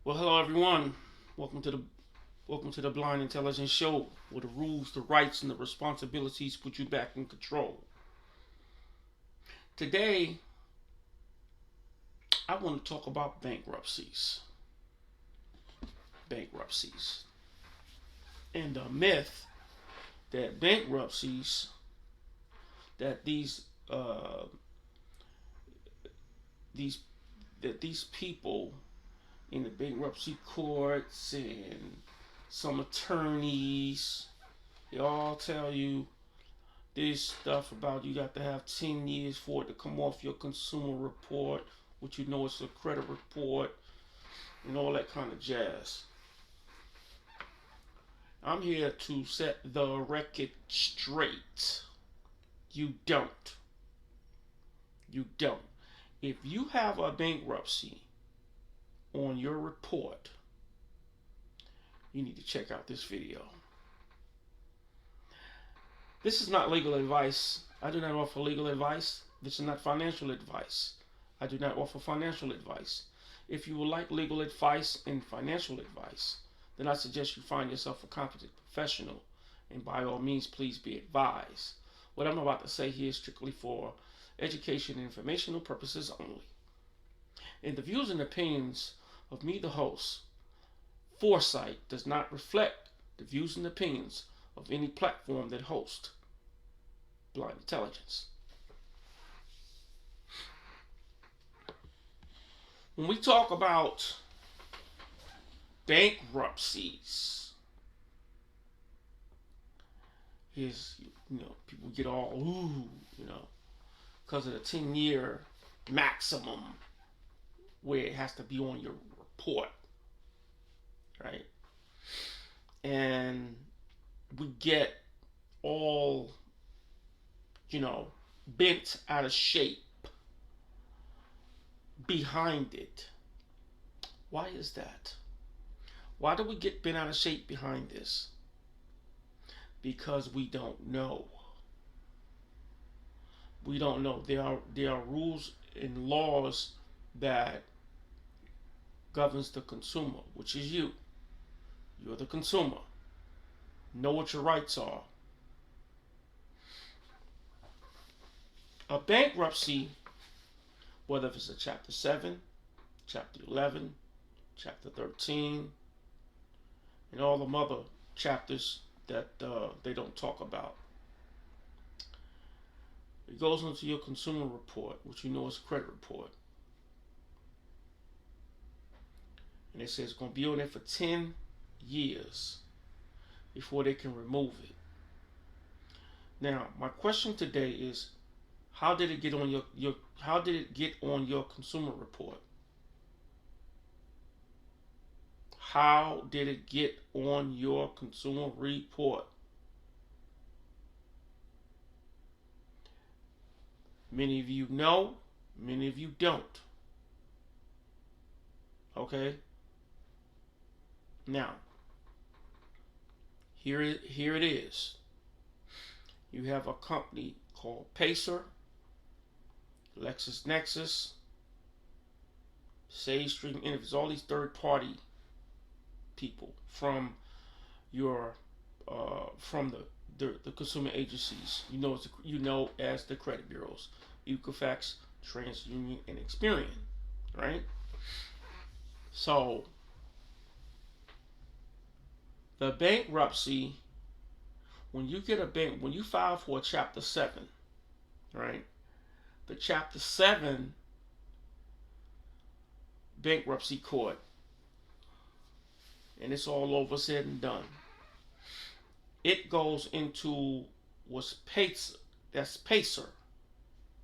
Well, hello everyone. Welcome to the welcome to the Blind Intelligence Show, where the rules, the rights, and the responsibilities put you back in control. Today, I want to talk about bankruptcies. Bankruptcies, and the myth that bankruptcies, that these these people in the bankruptcy courts and some attorneys, they all tell you this stuff about you got to have 10 years for it to come off your consumer report, which you know is a credit report, and all that kind of jazz. I'm here to set the record straight. You don't. You don't. If you have a bankruptcy on your report, you need to check out this video. This is not legal advice. I do not offer legal advice. This is not financial advice. I do not offer financial advice. If you would like legal advice and financial advice, then I suggest you find yourself a competent professional, and by all means, please be advised. What I'm about to say here is strictly for education and informational purposes only. And the views and opinions of me, the host, Foresight, does not reflect the views and opinions of any platform that hosts Blind Intelligence. When we talk about bankruptcies, here's, people get all, because of the 10-year maximum where it has to be on your report, right? And we get all, bent out of shape behind it. Why is that? Why do we get bent out of shape behind this? Because we don't know. We don't know. There are rules and laws that governs the consumer, which is you. You're the consumer. Know what your rights are. A bankruptcy, whether it's a Chapter 7, Chapter 11, Chapter 13, and all the other chapters that they don't talk about. It goes into your consumer report, which you know is a credit report. And they say it's going to be on there for 10 years before they can remove it. Now, my question today is, how did it get on your consumer report? How did it get on your consumer report? Many of you know, many of you don't. Okay? Now, here it is. You have a company called Pacer, LexisNexis, SageStream, and it's all these third-party people from your from the consumer agencies. You know as the credit bureaus, Equifax, TransUnion, and Experian, right? So the bankruptcy, when you file for a Chapter 7, right? The Chapter 7 bankruptcy court, and it's all over, said and done. It goes into what's Pacer. That's Pacer,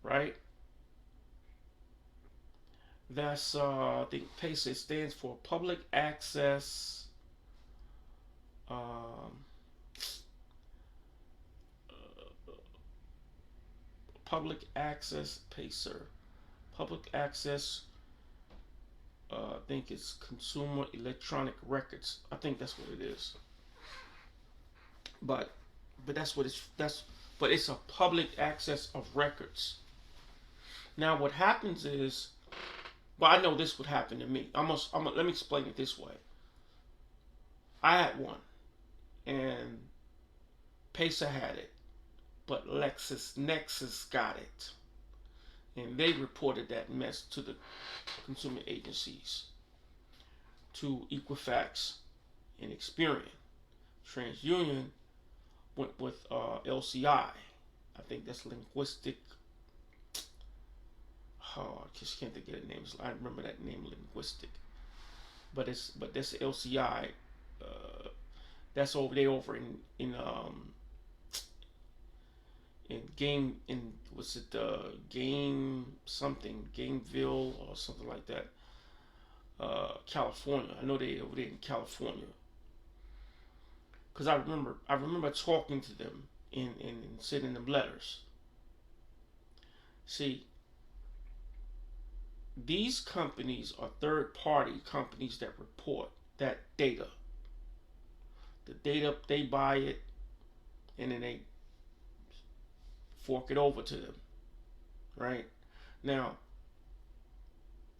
right? That's I think Pacer stands for Public Access. Public Access Pacer. Public Access. I think it's Consumer Electronic Records. I think that's what it is. But it's a public access of records. Now what happens is But I know this would happen to me. Let me explain it this way. I had one, and Pacer had it, but LexisNexis got it, and they reported that mess to the consumer agencies, to Equifax and Experian. TransUnion went with LCI. I think that's linguistic. Oh, I just can't think of the names. I remember that name, linguistic. But that's LCI. That's over there over in game in what's it game something Gameville or something like that. California. I know they over there in California. Because I remember talking to them and sending them letters. See, these companies are third-party companies that report that data. The data, they buy it, and then they fork it over to them. Right? Now,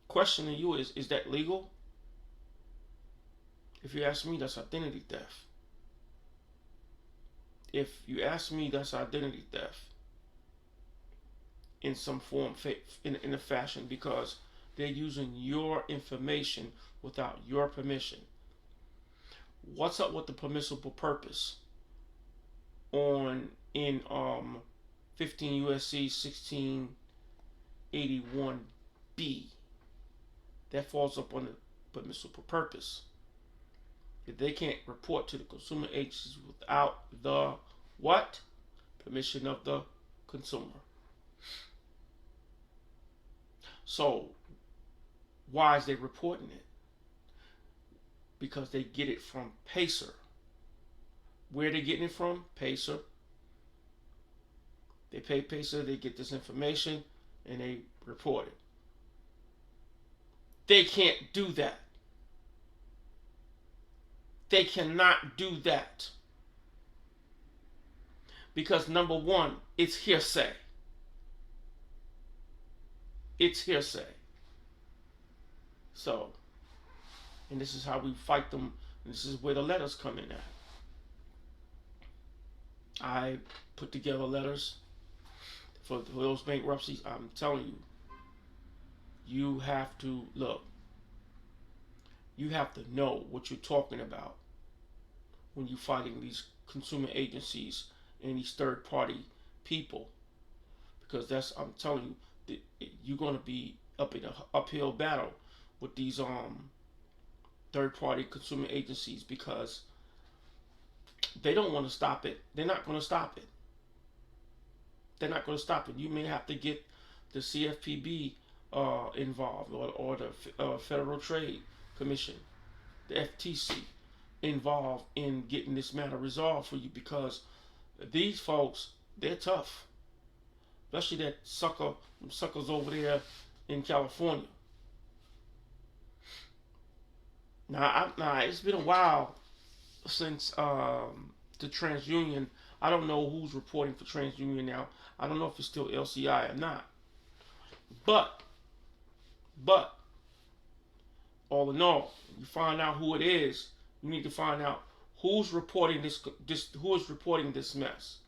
question to you is that legal? If you ask me, that's identity theft. If you ask me, that's identity theft in some form, in a fashion, because they're using your information without your permission. What's up with the permissible purpose in 15 USC 1681B? That falls up on the permissible purpose. If they can't report to the consumer agencies without the what? Permission of the consumer. So why is they reporting it? Because they get it from Pacer. Where are they getting it from? Pacer. They pay Pacer, they get this information, and they report it. They can't do that. They cannot do that. Because number one, it's hearsay. It's hearsay. So, and this is how we fight them. And this is where the letters come in at. I put together letters for those bankruptcies. I'm telling you, you have to look. You have to know what you're talking about when you're fighting these consumer agencies and these third-party people, because I'm telling you, you're going to be up in an uphill battle with these third-party consumer agencies, because they don't want to stop it. They're not going to stop it. They're not going to stop it. You may have to get the CFPB involved, or the Federal Trade Commission, the FTC, involved in getting this matter resolved for you, because these folks, they're tough. Especially that suckers over there in California. Now, it's been a while since the TransUnion. I don't know who's reporting for TransUnion now. I don't know if it's still LCI or not. But all in all, you find out who it is. You need to find out who's reporting who is reporting this mess.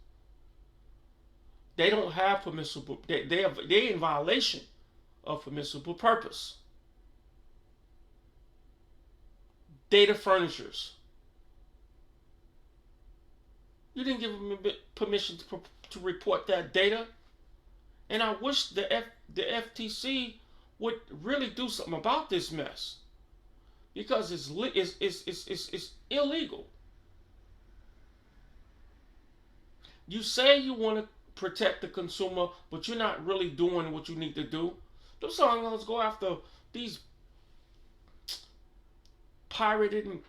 They don't have permissible. They're in violation of permissible purpose. Data furnishers. You didn't give them permission to report that data, and I wish the FTC would really do something about this mess, because it's illegal. You say you want to protect the consumer, but you're not really doing what you need to do. Those songs go after these pirating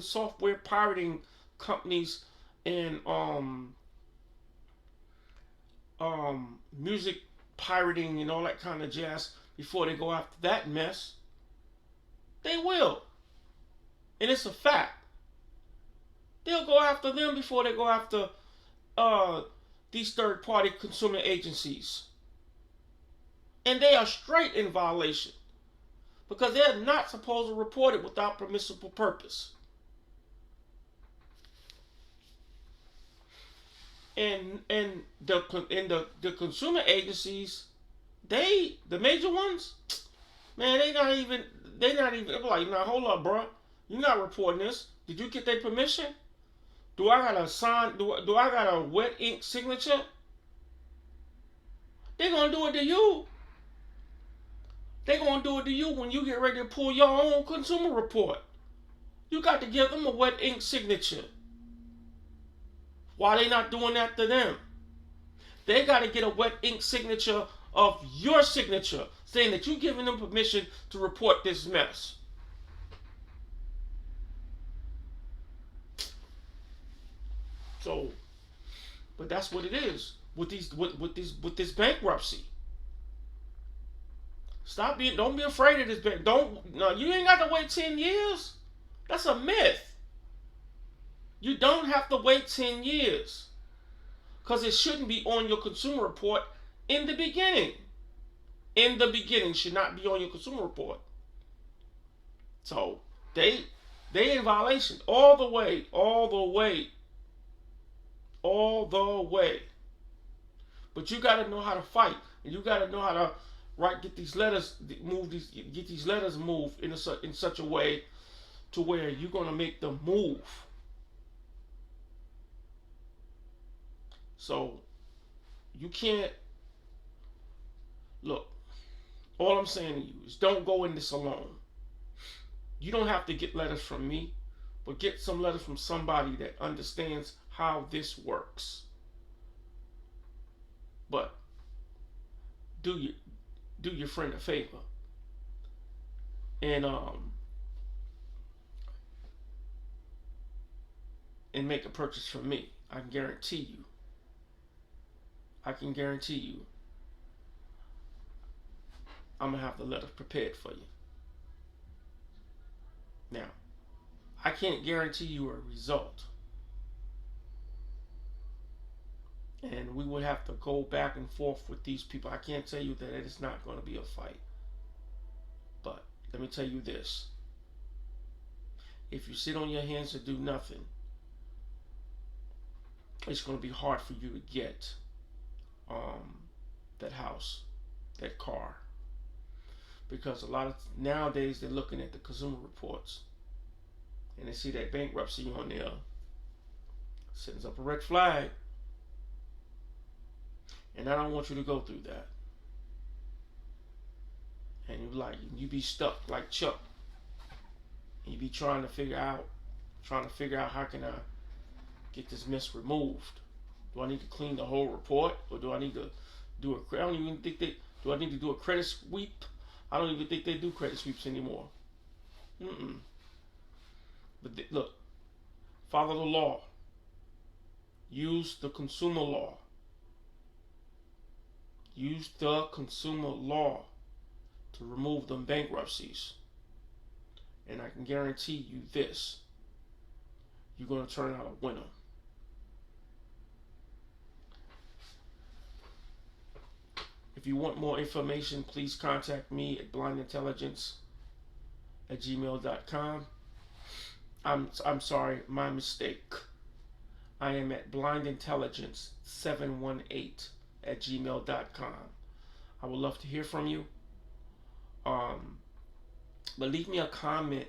software pirating companies and music pirating and all that kind of jazz before they go after that mess. They will. And it's a fact. They'll go after them before they go after these third-party consumer agencies. And they are straight in violation because they're not supposed to report it without permissible purpose. And the consumer agencies, the major ones, man, they not even I'm like, now hold up, bro. You're not reporting this. Did you get their permission? Do I got to sign? Do I got a wet ink signature? They're gonna do it to you. They're gonna do it to you when you get ready to pull your own consumer report. You got to give them a wet ink signature. Why they not doing that to them? They got to get a wet ink signature of your signature saying that you're giving them permission to report this mess. So, but that's what it is with this bankruptcy. Don't be afraid of this bank. No, you ain't got to wait 10 years. That's a myth. You don't have to wait 10 years. Because it shouldn't be on your consumer report in the beginning. In the beginning, should not be on your consumer report. So they in violation all the way. But you got to know how to fight, and you got to know how to get these letters moved in such a way to where you're gonna make them move. So you can't look. All I'm saying to you is don't go in this alone. You don't have to get letters from me, but get some letters from somebody that understands how this works. But do your friend a favor and make a purchase from me. I can guarantee you I'm gonna have the letter prepared for you. Now, I can't guarantee you a result. And we would have to go back and forth with these people. I can't tell you that it's not going to be a fight. But let me tell you this. If you sit on your hands and do nothing, it's going to be hard for you to get that house, that car. Because a lot of nowadays they're looking at the consumer reports and they see that bankruptcy on there, sends up a red flag. And I don't want you to go through that. And you be stuck like Chuck. And you be trying to figure out how can I get this mess removed. Do I need to clean the whole report, or do I need to do I don't even think do I need to do a credit sweep? I don't even think they do credit sweeps anymore. But look, follow the law. Use the consumer law. Use the consumer law to remove them bankruptcies. And I can guarantee you this. You're going to turn out a winner. If you want more information, please contact me at blindintelligence@gmail.com. I'm sorry, my mistake. I am at blindintelligence718@gmail.com. I would love to hear from you. But leave me a comment.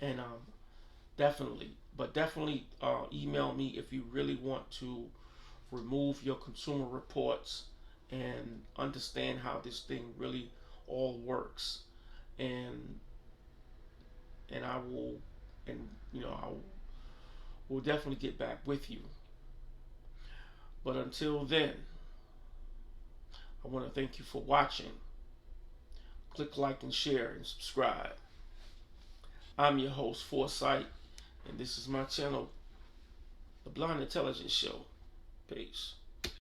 And definitely email me if you really want to remove your consumer reports and understand how this thing really all works. And I will definitely get back with you. But until then, I want to thank you for watching. Click like and share and subscribe. I'm your host, Foresight, and this is my channel, The Blind Intelligence Show. Peace.